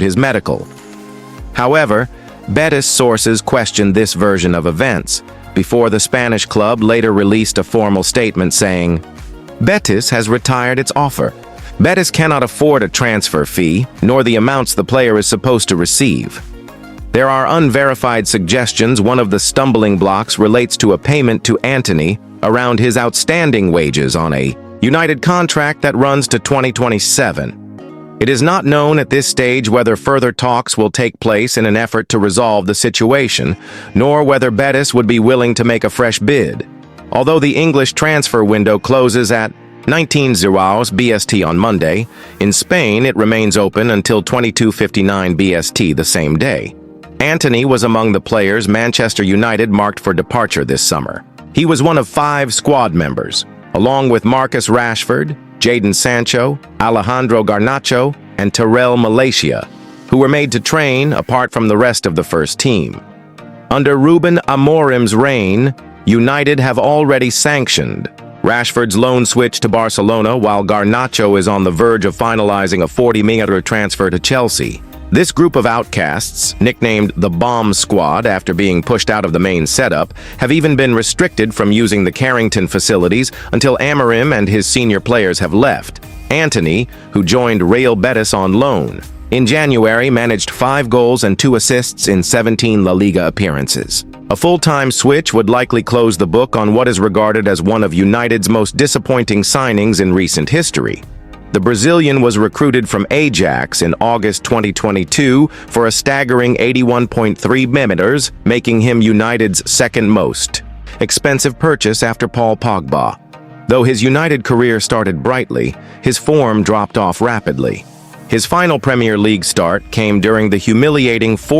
his medical. However, Betis sources questioned this version of events, before the Spanish club later released a formal statement saying, "Betis has retired its offer. Betis cannot afford a transfer fee, nor the amounts the player is supposed to receive." There are unverified suggestions one of the stumbling blocks relates to a payment to Antony around his outstanding wages on a United contract that runs to 2027. It is not known at this stage whether further talks will take place in an effort to resolve the situation, nor whether Betis would be willing to make a fresh bid. Although the English transfer window closes at 19:00 BST on Monday, in Spain it remains open until 22:59 BST the same day. Antony was among the players Manchester United marked for departure this summer. He was one of 5 squad members, along with Marcus Rashford, Jadon Sancho, Alejandro Garnacho, and Terrell Malaysia, who were made to train apart from the rest of the first team. Under Ruben Amorim's reign, United have already sanctioned Rashford's loan switch to Barcelona, while Garnacho is on the verge of finalizing a 40 million transfer to Chelsea. This group of outcasts, nicknamed the Bomb Squad after being pushed out of the main setup, have even been restricted from using the Carrington facilities until Amorim and his senior players have left. Antony, who joined Real Betis on loan, in January managed 5 goals and 2 assists in 17 La Liga appearances. A full-time switch would likely close the book on what is regarded as one of United's most disappointing signings in recent history. The Brazilian was recruited from Ajax in August 2022 for a staggering 81.3 million, making him United's second most expensive purchase after Paul Pogba. Though his United career started brightly, his form dropped off rapidly. His final Premier League start came during the humiliating